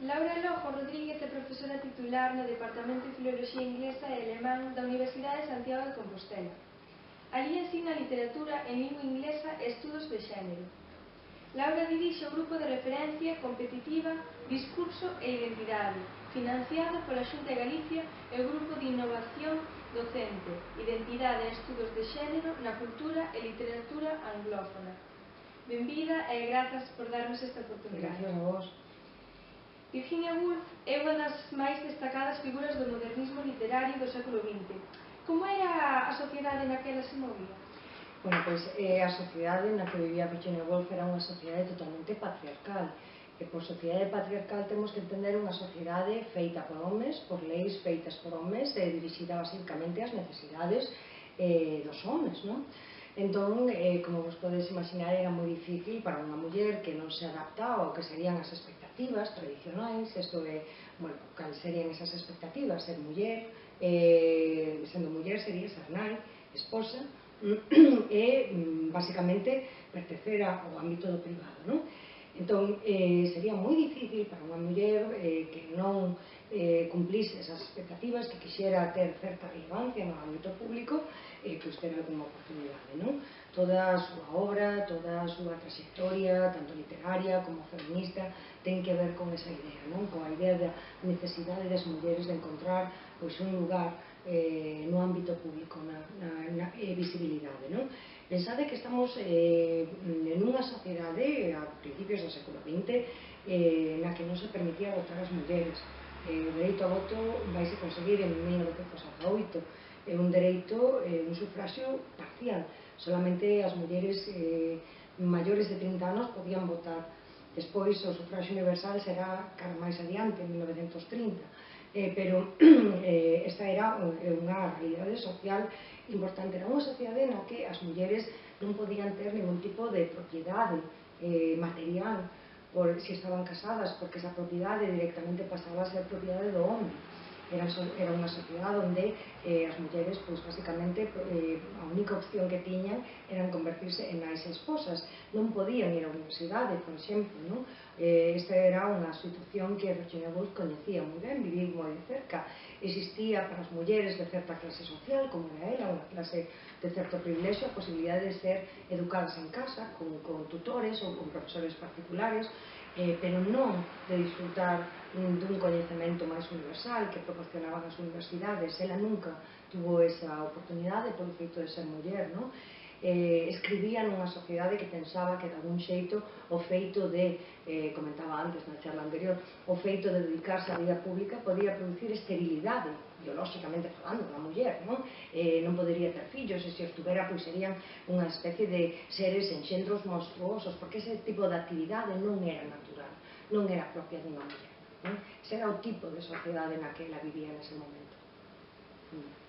Laura Lojo Rodríguez é profesora titular no Departamento de Filoloxía Inglesa e Alemán da Universidade de Santiago de Compostela. Alí ensina literatura en lingua inglesa e estudos de xénero. Laura dirixe o grupo de referencia competitiva Discurso e Identidade, financiado pola Xunta de Galicia e o grupo de innovación docente Identidade e Estudos de Xénero na Cultura e Literatura Anglófona. Benvida e grazas por darnos esta oportunidade. Gracias a vos. Virginia Woolf é unha das máis destacadas figuras do modernismo literario do século XX. Como era a sociedade naquela se movía? Bueno, pois a sociedade na que vivía Virginia Woolf era unha sociedade totalmente patriarcal. E por sociedade patriarcal temos que entender unha sociedade feita por homes, por leis feitas por homes e dirixida basicamente ás necesidades dos homes, non? Entón, como vos podes imaginar, era moi difícil para unha muller que non se adaptaba ao que serían as expectativas tradicionais. Isto é, bueno, cal serían esas expectativas? Ser muller, sendo muller sería ser nai, esposa, e basicamente pertecer ao ámbito do privado, non? Entón, sería moi difícil para unha muller que non cumplise esas expectativas, que quixera ter certa relevancia no ámbito público, que os ter alguna oportunidade, non? Toda a súa obra, toda a súa trayectoria, tanto literaria como feminista, ten que ver con esa idea, non? Coa idea da necesidade das mulleres de encontrar pois, un lugar no ámbito público, na visibilidade, non? Pensade que estamos en unha sociedade a principios do século XX na que non se permitía votar as mulleres. O dereito a voto vaise conseguir en 1918. É un dereito, un sufraxio parcial. Solamente as mulleres maiores de 30 anos podían votar. Despois o sufraxio universal será cara máis adiante, en 1930. Pero esta era unha realidade social importante. Era unha sociedade na que as mulleres non podían ter ningún tipo de propiedade material por se estaban casadas, porque esa propiedade directamente pasaba a ser propiedade do home. Era unha sociedade onde as mulleres, pois, basicamente, a única opción que tiñan era convertirse en nais e esposas. Non podían ir á universidade, por exemplo, non? Esta era unha situación que Virginia Woolf coñecía moi ben, vivir moi de cerca. Existía para as mulleres de certa clase social, como era ela, unha clase de certo privilexio, a posibilidade de ser educadas en casa, con tutores ou con profesores particulares, pero non de disfrutar dun coñecemento máis universal que proporcionaban as universidades. Ela nunca tuvo esa oportunidade polo feito de ser muller, non? Escribía nunha sociedade que pensaba que de algún xeito o feito de, comentaba antes na charla anterior, o feito de dedicarse á vida pública podía producir esterilidade, biolóxicamente falando, na muller, non? Non podería ter fillos, e se os tuvera, pois serían unha especie de seres enxendros monstruosos, porque ese tipo de actividade non era natural, non era propia dunha muller, non? Ese era o tipo de sociedade na que ela vivía nese momento.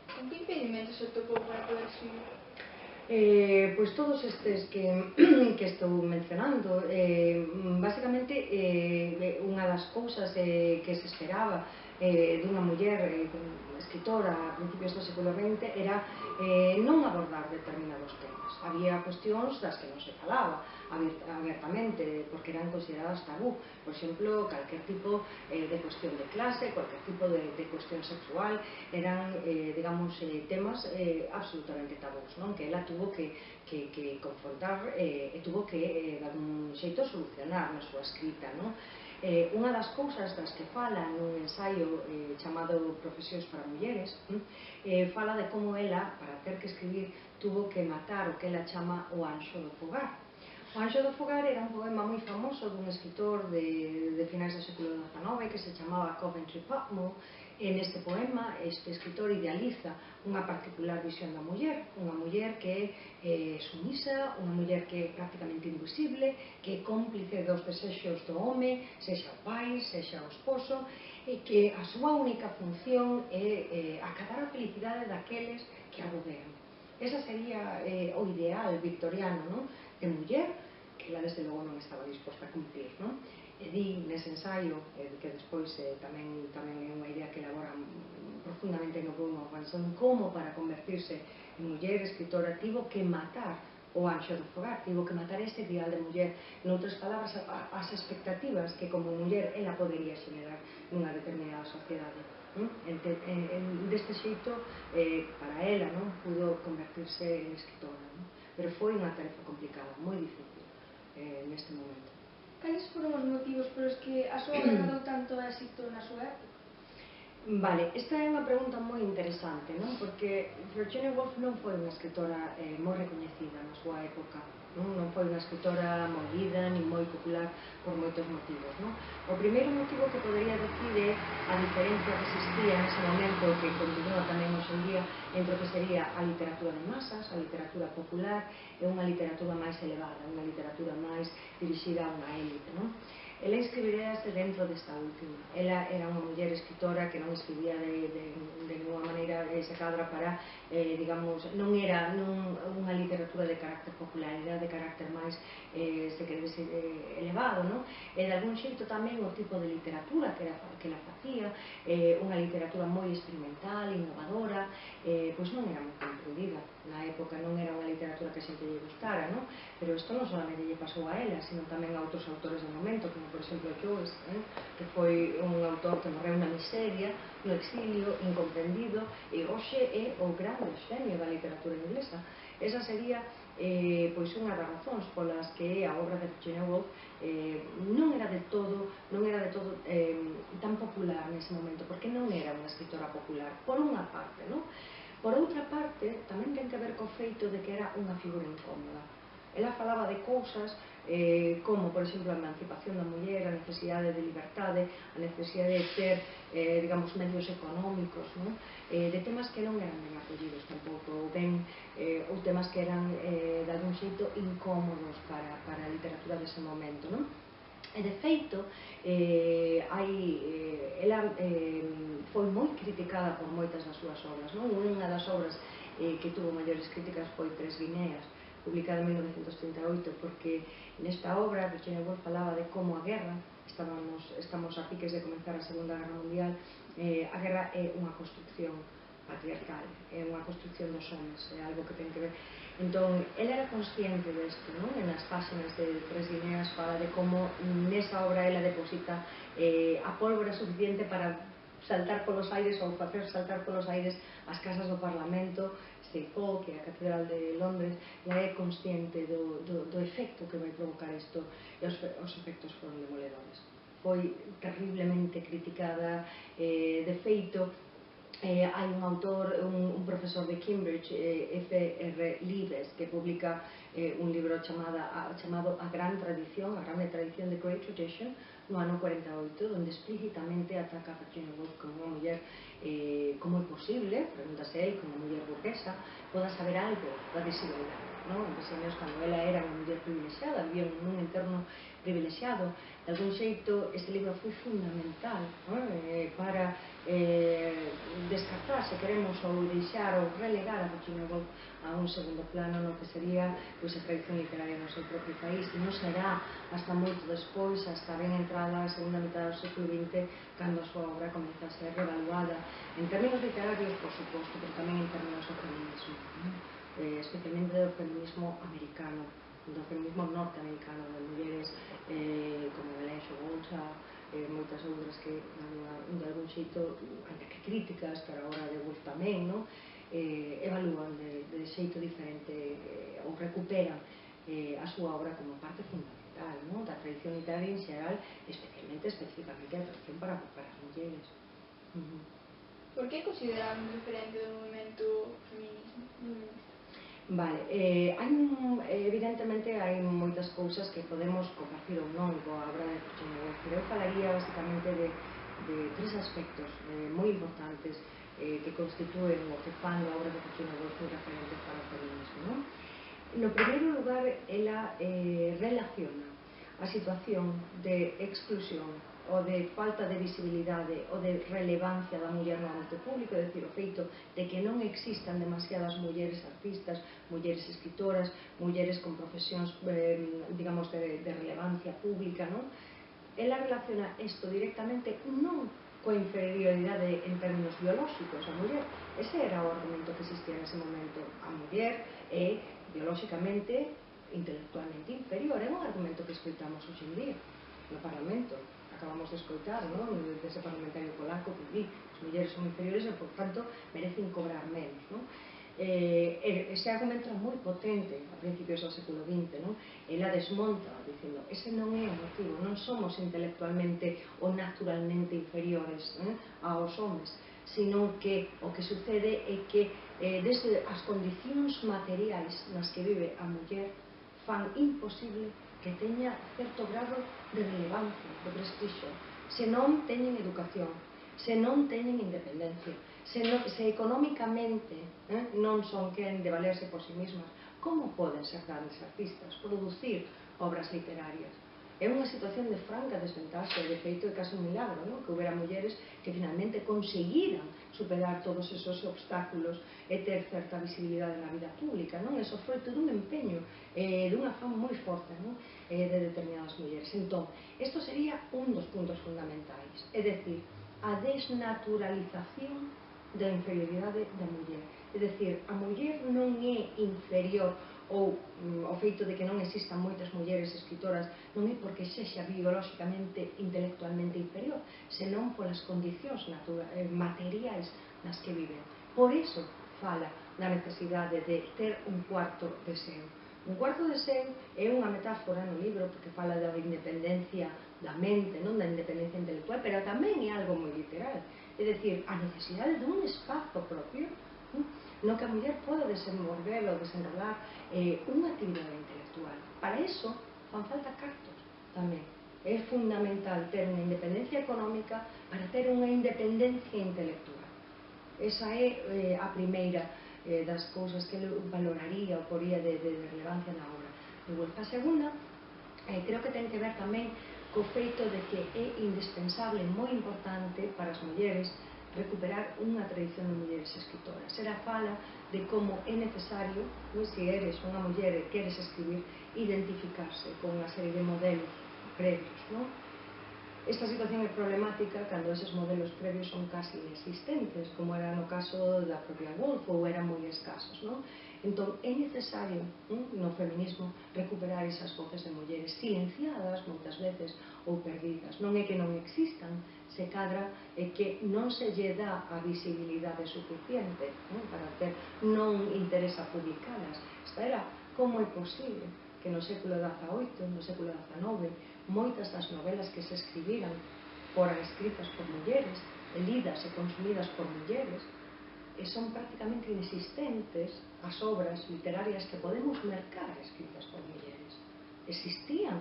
Con que impedimentos se topou para poder escribir? Pois todos estes que estou mencionando. Basicamente, unha das cousas que se esperaba dunha muller escritora a principios do século XX era non abordar determinados temas. Había cuestións das que non se falaba abertamente porque eran consideradas tabú. Por exemplo, calquer tipo de cuestión de clase, cualquier tipo de cuestión sexual eran, digamos, temas absolutamente tabús, non? Que ela tuvo que confrontar e tuvo que, de algún xeito, solucionar na súa escrita, non? Unha das cousas das que fala nun ensaio chamado Profesións para mulleres, fala de como ela, para ter que escribir, tuvo que matar o que ela chama o anxo do fogar. O anxo do fogar era un poema moi famoso dun escritor de finais do século XIX que se chamaba Coventry Patmore. En este poema, este escritor idealiza unha particular visión da muller, unha muller que é sumisa, unha muller que é prácticamente invisible, que é cómplice dos desexos do home, sexa o pai, sexa o esposo, e que a súa única función é acadar a felicidade daqueles que a rodean. Esa sería o ideal victoriano, non? De muller, que ela desde logo non estaba disposta a cumplir, non? E di nese ensaio, que despois tamén é unha idea que elabora profundamente no poema One Son, como para convertirse en muller escritora tivo que matar o Anxo do Fogar, tivo que matar ese ideal de muller, noutras palabras, as expectativas que como muller ela podería xenerar nunha determinada sociedade. Deste xeito, para ela, pudo convertirse en escritora, pero foi unha tarefa complicada, moi difícil neste momento. Cales foron os motivos polos que a súa obra cadou tanto éxito na súa época? Vale, esta é unha pregunta moi interesante, porque Virginia Woolf non foi unha escritora moi recoñecida na súa época, non foi unha escritora moi lida, nin moi popular por moitos motivos. O primeiro motivo que podería decir é a diferencia que existía nese momento, que continúa tamén hoxe en día, entre o que sería a literatura de masas, a literatura popular, e unha literatura máis elevada, unha literatura máis dirixida a unha élite. Ela escribiríase dentro desta última. Ela era unha muller escritora que non escribía de ninguna maneira esa cadra para, digamos, non era unha literatura de carácter popular, era de carácter máis, se queres, elevado, e de algún xeito tamén o tipo de literatura que ela facía, unha literatura moi experimental, innovadora, pois non era moi comprendida na época, non era unha literatura que sempre lle gustara, pero isto non solamente lle pasou a ela, sino tamén a outros autores do momento, como por exemplo Joyce, que foi un autor que morreu na miseria, no exilio, incomprendido, e hoxe é o grande xenio da literatura inglesa. Esa sería pois unha das razóns polas que a obra de Virginia Woolf non era de todo tan popular nese momento, porque non era unha escritora popular, por unha parte, por outra parte, tamén ten que ver co feito de que era unha figura incómoda. Ela falaba de cousas como, por exemplo, a emancipación da muller, a necesidade de liberdade, a necesidade de ter, digamos, medios económicos, de temas que non eran ben acollidos tampouco, ou temas que eran, de algún xeito, incómodos para a literatura dese momento, E de feito, ela foi moi criticada por moitas das súas obras. Unha das obras que tuvo maiores críticas foi Tres Guineas, publicada en 1938, porque nesta obra Virginia Woolf falaba de como a guerra, estamos a piques de comenzar a Segunda Guerra Mundial, a guerra é unha construcción patriarcal, é unha construcción dos homens, é algo que ten que ver. Entón, ela era consciente desto, en as páxinas de Tres Guineas fala de como nesa obra ela deposita a pólvora suficiente para saltar polos aires ou facer saltar polos aires as casas do Parlamento, St. Paul, que é a Catedral de Londres, e é consciente do efecto que vai provocar isto, e os efectos foron demoledores. Foi terriblemente criticada, de feito, hai un autor, un profesor de Cambridge, F.R. Leaves, que publica un libro chamado A Grande Tradición, a Grande Tradición, The Great Tradition, no ano 48, onde explícitamente ataca a Virginia Woolf como unha muller, como é posible, pregúntase ele, como unha muller burguesa, poda saber algo da desigualdade. Cando ela era unha muller privilexiada, vivía nun entorno privilexiado, de algún xeito este libro foi fundamental para descartar, se queremos, ou deixar ou relegar a Virginia Woolf a un segundo plano no que sería a tradición literaria no seu propio país, e non será hasta moito despois, hasta ben entrada a segunda metade do século XX, cando a súa obra comeza a ser revaluada en términos literarios, por suposto, pero tamén en términos do feminismo, especialmente do feminismo americano, do feminismo norteamericano, de mulleres como Ellen Walter, moitas outras que de algún xeito, ainda que críticas, pero agora de Woolf tamén, evalúan de xeito diferente ou recuperan a súa obra como parte fundamental da tradición literaria en xeral, especificamente a tradición para as mulleres. Por que considerar un referente do movimento feminista? Vale, evidentemente hai moitas cousas que podemos compartir ou non coa obra de Virginia Woolf, pero eu falaría basicamente de tres aspectos moi importantes que constituen o que fan a obra de Virginia Woolf un referente para o feminismo. No primeiro lugar, ela relaciona a situación de exclusión ou de falta de visibilidade ou de relevancia da muller no ámbito público, é dicir, o feito de que non existan demasiadas mulleres artistas, mulleres escritoras, mulleres con profesións, digamos, de relevancia pública, Ela relaciona isto directamente non coa inferioridade en términos biolóxicos a muller. Ese era o argumento que existía nese momento. A muller é biolóxicamente, intelectualmente inferior. É un argumento que escoitamos hoxe en día no Parlamento. Acabamos de escoitar, non? Dese parlamentario polaco que di as mulleres son inferiores e, por tanto, merecen cobrar menos, non? Ese argumento é moi potente a principios do século XX, non? Ela desmonta dicindo, ese non é o motivo, non somos intelectualmente ou naturalmente inferiores aos homens, sino que o que sucede é que desde as condicións materiais nas que vive a muller fan imposible que teña certo grado de relevancia, de prestixio, se non teñen educación, se non teñen independencia, se económicamente non son quen de valerse por si mismas, como poden ser grandes artistas, producir obras literarias? É unha situación de franca desventaxa, de feito é casi un milagro, non? Que houbera mulleres que finalmente conseguiran superar todos esos obstáculos e ter certa visibilidade na vida pública, non? Eso foi todo un empeño, dun afán moi forte, non? De determinadas mulleres. Entón, isto sería un dos puntos fundamentais, é dicir, a desnaturalización da inferioridade da muller. É dicir, a muller non é inferior, ou o feito de que non existan moitas mulleres escritoras non é porque sexa biolóxicamente, intelectualmente inferior, senón polas condicións materiais nas que viven. Por iso fala da necesidade de ter un cuarto de seu. Un cuarto de seu é unha metáfora no libro porque fala da independencia da mente, non da independencia intelectual, pero tamén é algo moi literal. É dicir, a necesidade dun espazo propio no que a muller poda desenvolver ou desenrolar unha actividade intelectual. Para iso fan falta cartos tamén. É fundamental ter unha independencia económica para ter unha independencia intelectual. Esa é a primeira das cousas que eu valoraría ou poría de relevancia na obra de Woolf. A segunda, creo que ten que ver tamén co feito de que é indispensable, moi importante para as mulleres, recuperar unha tradición de mulleres escritoras. Era fala de como é necesario, se eres unha muller e queres escribir, identificarse con unha serie de modelos previos, non? Esta situación é problemática cando eses modelos previos son casi inexistentes, como era no caso da propia Woolf, ou eran moi escasos, non? Entón, é necesario no feminismo recuperar esas voces de mulleres silenciadas moitas veces ou perdidas. Non é que non existan, se cadra é que non se lle dá a visibilidade suficiente para ter, non interesa publicalas. Esta era como é posible que no século XVIII, no século XIX, moitas das novelas que se escribiran foran escritas por mulleres, lidas e consumidas por mulleres, e son prácticamente inexistentes as obras literarias que podemos mercar escritas por mulleres. Existían,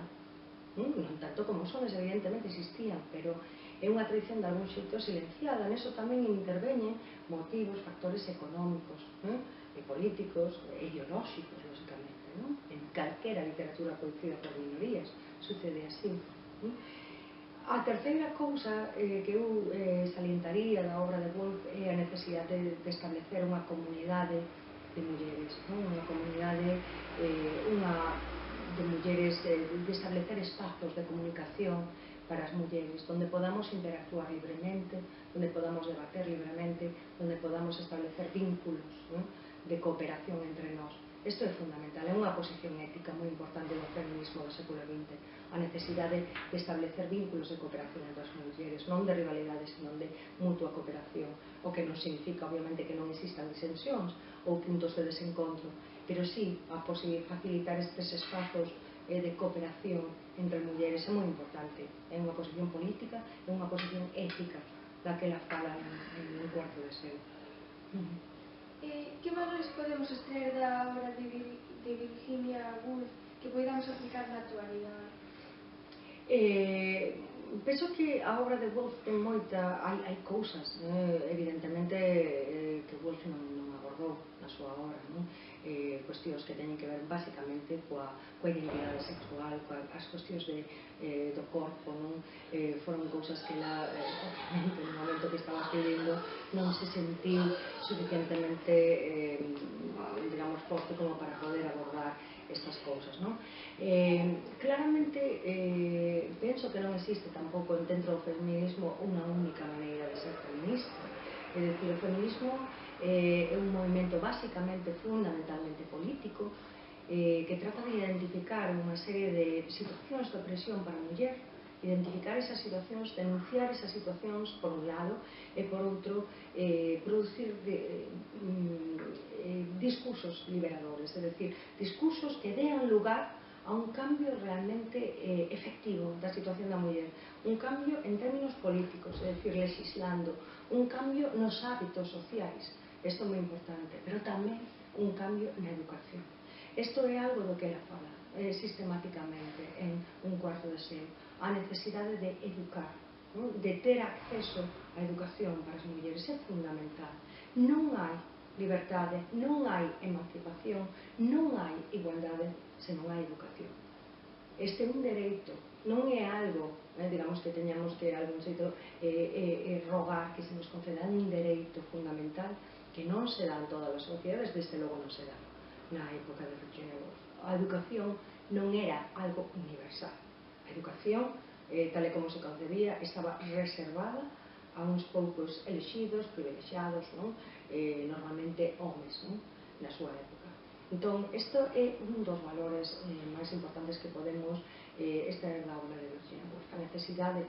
non tanto como son, evidentemente existían, pero é unha tradición de algún xeito silenciada. Neso tamén interveñen motivos, factores económicos, e políticos, e ideolóxicos, lógicamente, non? En calquera literatura producida por minorías sucede así. A terceira cousa que eu salientaría da obra de Woolf é a necesidade de establecer unha comunidade de mulleres, unha comunidade de mulleres, de establecer espazos de comunicación para as mulleres, onde podamos interactuar libremente, onde podamos debater libremente, onde podamos establecer vínculos de cooperación entre nós. Isto é fundamental, é unha posición ética moi importante do feminismo do século XX, a necesidade de establecer vínculos de cooperación entre as mulleres, non de rivalidades, senón de mutua cooperación, o que non significa, obviamente, que non existan disensións ou puntos de desencontro, pero sí a facilitar estes espazos de cooperación entre mulleres é moi importante. É unha posición política, é unha posición ética da que ela fala en un cuarto de seu. Que valores podemos extraer da obra de Virginia Woolf que podamos aplicar na actualidade? Penso que a obra de Woolf ten moita... hai cousas, evidentemente, que Woolf non abordou na súa obra, cuestións que teñen que ver basicamente coa identidade sexual, as cuestións do corpo, foron cousas que ela, obviamente, no momento que estaba escribindo non se sentiu suficientemente digamos forte como para poder abordar estas cousas, non? Claramente penso que non existe existe tampouco dentro do feminismo unha única maneira de ser feminista. É dicir, o feminismo é un movimento basicamente, fundamentalmente político, que trata de identificar unha serie de situacións de opresión para a muller, identificar esas situacións, denunciar esas situacións por un lado, e por outro producir discursos liberadores, é dicir, discursos que dean lugar a un cambio realmente efectivo da situación da muller, un cambio en términos políticos, é dicir, legislando, un cambio nos hábitos sociais, isto é moi importante, pero tamén un cambio na educación. Isto é algo do que ela fala sistemáticamente en Un cuarto de seu, a necesidade de educar, de ter acceso á educación para as mulleres é fundamental. Non hai libertade, non hai emancipación, non hai igualdade se non hai educación. Este é un dereito, non é algo, digamos, que teñamos que algún xeito rogar que se nos conceda, un dereito fundamental que non se dá en todas as sociedades, desde logo non se dá na época de Virginia Woolf. A educación non era algo universal. A educación, tal e como se concebía, estaba reservada a uns poucos elexidos, privilexiados, normalmente homes, na súa época. Entón, isto é un dos valores máis importantes que podemos extraer da obra de Virginia Woolf, a necesidade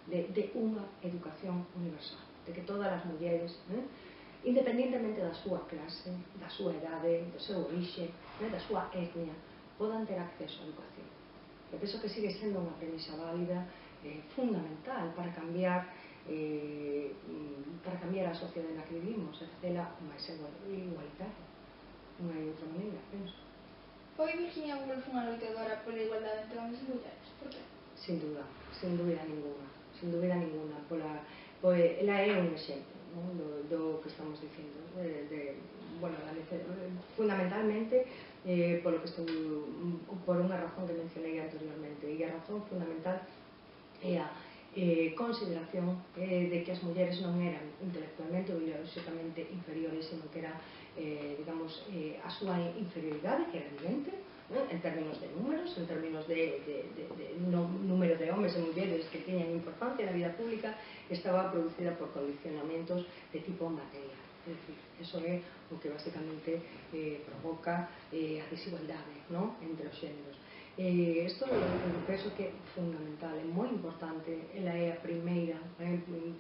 de unha educación universal, de que todas as mulleres, independentemente da súa clase, da súa idade, do seu orixe, da súa etnia, podan ter acceso á educación. Eu penso que sigue sendo unha premisa válida, fundamental para cambiar a sociedade na que vivimos, e facela máis igualitaria. Non hai outra maneira, penso. Foi Virginia Woolf unha loitadora pola igualdade entre homens e mulleres? Por que? Sin dúbida ninguna. Sin dúbida ninguna. Ela é un exemplo do que estamos dicindo. Fundamentalmente por unha razón que mencionei anteriormente, e a razón fundamental é a consideración de que as mulleres non eran intelectualmente ou ideolóxicamente inferiores, sino que era, digamos, a súa inferioridade, que era evidente, en términos de números, en términos de número de homes e mulleres que teñan importancia na vida pública, estaba producida por condicionamentos de tipo material. É dicir, eso é o que basicamente provoca a desigualdade entre os xéneros. Isto penso que é fundamental, é moi importante. Ela é a primeira,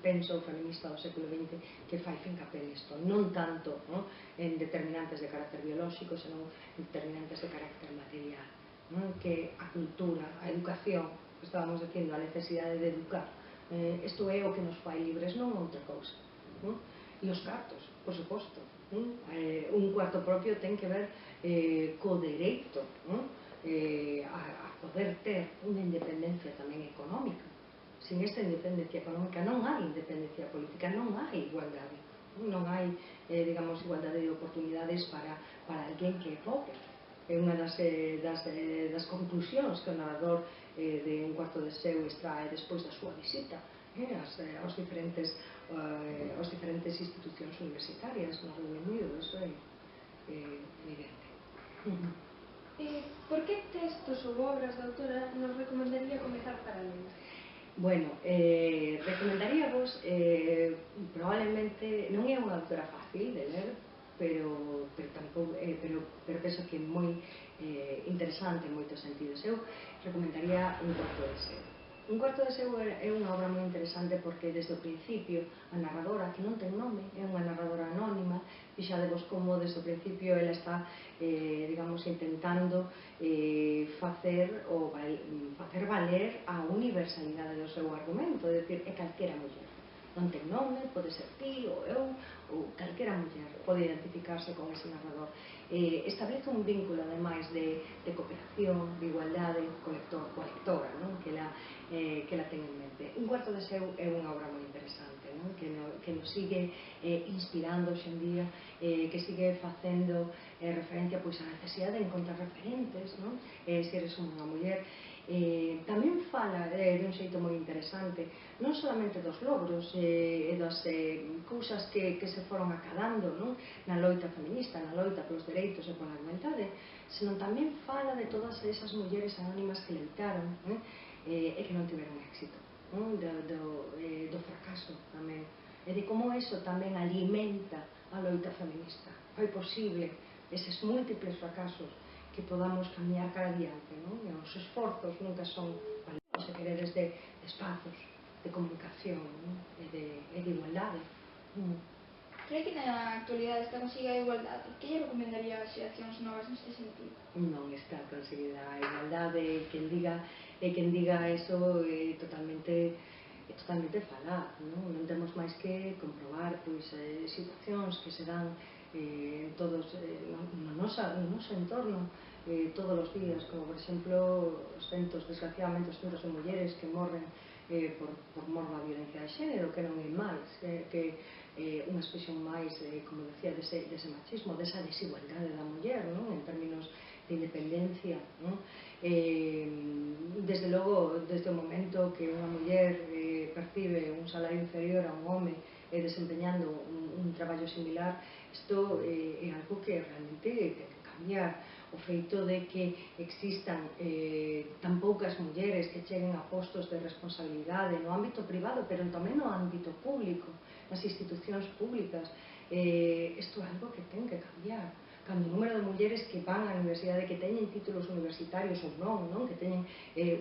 penso, feminista do século XX que fai fincapé nisto, non tanto en determinantes de carácter biolóxico, senón en determinantes de carácter material, que a cultura, a educación, que estábamos dicindo, a necesidade de educar, isto é o que nos fai libres, non outra cousa. E os cartos, por suposto, un cuarto propio ten que ver co dereito a poder ter unha independencia tamén económica. Sin esta independencia económica non hai independencia política, non hai igualdade, non hai, digamos, igualdade de oportunidades para alguén que é pobre. É unha das conclusións que o narrador de Un cuarto de seu extrae despois da súa visita aos diferentes institucións universitarias no Reino Unido. Iso é evidente. Por que textos ou obras da autora nos recomendaría comezar para ler? Bueno, recomendaríavos, probablemente, non é unha autora fácil de ler, pero penso que é moi interesante en moitos sentidos. Eu recomendaría Un cuarto de seu. Un cuarto de seu é unha obra moi interesante porque desde o principio a narradora, que non ten nome, é unha narradora anónima, fixadevos como desde o principio ela está, digamos, intentando facer valer a universalidade do seu argumento, é dicir, é calquera muller. Non ten nome, pode ser ti ou eu, ou calquera muller pode identificarse con ese narrador. Establece un vínculo, ademais, de cooperación, de igualdade colectora, que ela ten en mente. Un cuarto de seu é unha obra moi interesante, que nos sigue inspirando hoxe en día, que sigue facendo referencia á necesidade de encontrar referentes, se eres unha muller. Tamén fala dun xeito moi interesante, non solamente dos logros e das cousas que se foron acadando na loita feminista, na loita polos dereitos e pola igualdade, senón tamén fala de todas esas mulleres anónimas que loitaron e que non tiveron éxito. do fracaso tamén, e de como eso tamén alimenta a loita feminista, fai posible eses múltiples fracasos que podamos camiñar cara adiante, non? E os esforzos nunca son valientes, se queredes, de espazos de comunicación, non? E de igualdade. Cree que na actualidade está conseguida a igualdade? Que lle recomendaría as xeracións novas neste sentido? Non está conseguida a igualdade, quen diga eso é totalmente falaz, non temos máis que comprobar situacións que se dan todos no noso entorno todos os días, como por exemplo os centos, desgraciadamente os centos de mulleres que morren por mor da violencia de xénero, que non é máis que unha expresión máis, como decía, dese machismo, desa desigualdade da muller, en terminos de independencia. Desde logo, desde o momento que unha muller percibe un salario inferior a un home desempeñando un traballo similar, isto é algo que realmente ten que cambiar. O feito de que existan tan poucas mulleres que cheguen a postos de responsabilidade no ámbito privado, pero tamén no ámbito público, nas institucións públicas, isto é algo que ten que cambiar. Cando o número de mulleres que van á universidade, que teñen títulos universitarios ou non, que teñen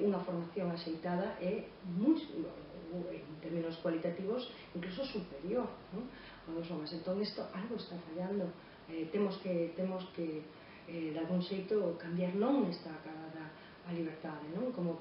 unha formación axeitada, é en términos cualitativos incluso superior a dos homes. Entón, isto algo está fallando. Temos que de algún xeito cambiar, non está acabada a liberdade, como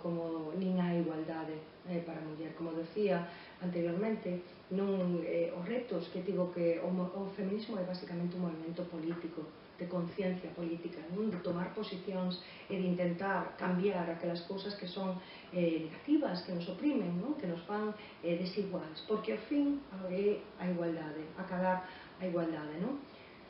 nin a igualdade para a muller. Como decía anteriormente, os retos que digo que o feminismo é basicamente un movimento político, de conciencia política, de tomar posicións e de intentar cambiar aquelas cousas que son negativas, que nos oprimen, que nos fan desiguais, porque ao fin é a igualdade, acabar a igualdade.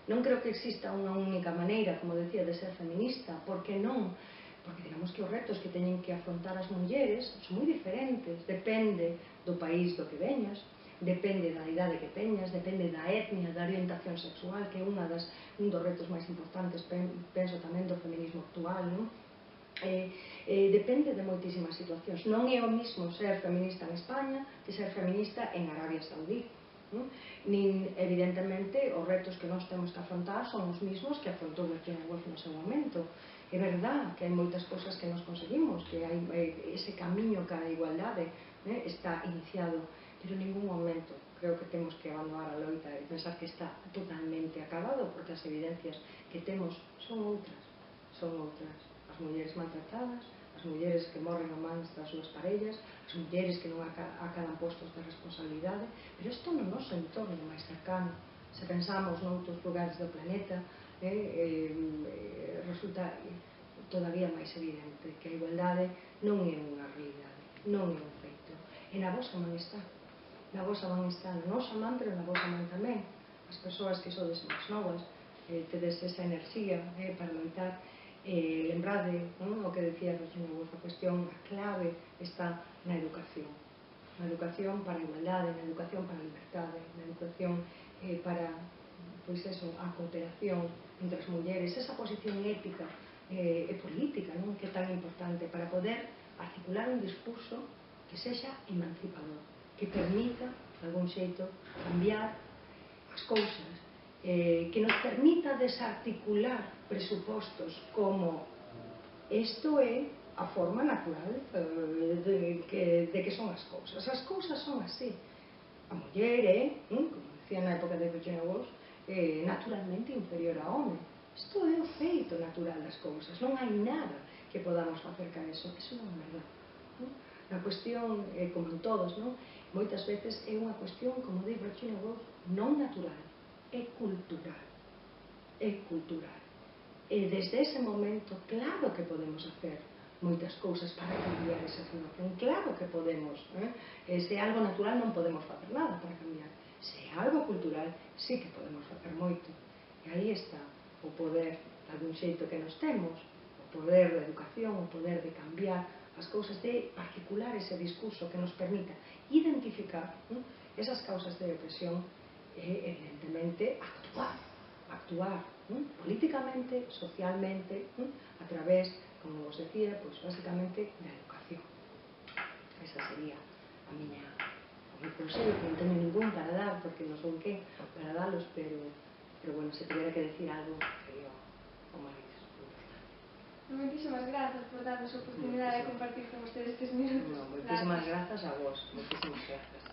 Non creo que exista unha única maneira, como decía, de ser feminista. Por que non? Porque digamos que os retos que teñen que afrontar as mulleres son moi diferentes. Depende do país do que veñas, depende da idade que teñas, depende da etnia, da orientación sexual, que é un dos retos máis importantes, penso tamén, do feminismo actual. Depende de moitísimas situacións. Non é o mismo ser feminista en España que ser feminista en Arabia Saudí. Nin, evidentemente, os retos que nós temos que afrontar son os mismos que afrontou Virginia Woolf no seu momento. É verdad que hai moitas cousas que nos conseguimos, que hai ese camiño cara a igualdade está iniciado, pero en ningún momento creo que temos que abandonar a loita e pensar que está totalmente acabado, porque as evidencias que temos son outras. As mulleres maltratadas, as mulleres que morren a mans das súas parellas, as mulleres que non acadan postos de responsabilidade, pero isto no noso entorno máis cercano. Se pensamos noutros lugares do planeta, resulta todavía máis evidente que a igualdade non é unha realidade, non é un feito. E na vosa man está, na vosa man está, na nosa man, pero na vosa man tamén. As persoas que sodes máis novas, tedes esa enerxía para loitar. Lembrade o que decía Virginia Woolf, a cuestión, a clave está na educación para a igualdade, na educación para a libertade, na educación para a cooperación entre as mulleres, esa posición ética e política que é tan importante para poder articular un discurso que sexa emancipador, que permita, de algún xeito, cambiar as cousas, que nos permita desarticular presupostos como isto é a forma natural de que son as cousas. As cousas son así. A muller é, como decía na época de Virginia Woolf, naturalmente inferior ao home. Isto é o feito natural das cousas. Non hai nada que podamos facer con eso. Iso non é verdade. A cuestión, como en todos, moitas veces é unha cuestión, como di Virginia Woolf, non natural, é cultural. É cultural. E desde ese momento, claro que podemos hacer moitas cousas para cambiar esa situación. Claro que podemos. Se é algo natural non podemos facer nada para cambiar. Se é algo cultural, sí que podemos facer moito. E aí está o poder, de algún xeito que nos temos, o poder da educación, o poder de cambiar as cousas, de articular ese discurso que nos permita identificar esas causas de opresión e, evidentemente, actuar políticamente, socialmente, a través, como vos decía, básicamente da educación. Esa sería a miña o meu consello, que non teño ningún para dar, porque non son quen para dalos, pero bueno, se tivera que decir algo, sería o máis importante. Moitísimas grazas por darnos a oportunidade de compartir con vostedes estes minutos. Moitísimas grazas a vos, moitísimas grazas.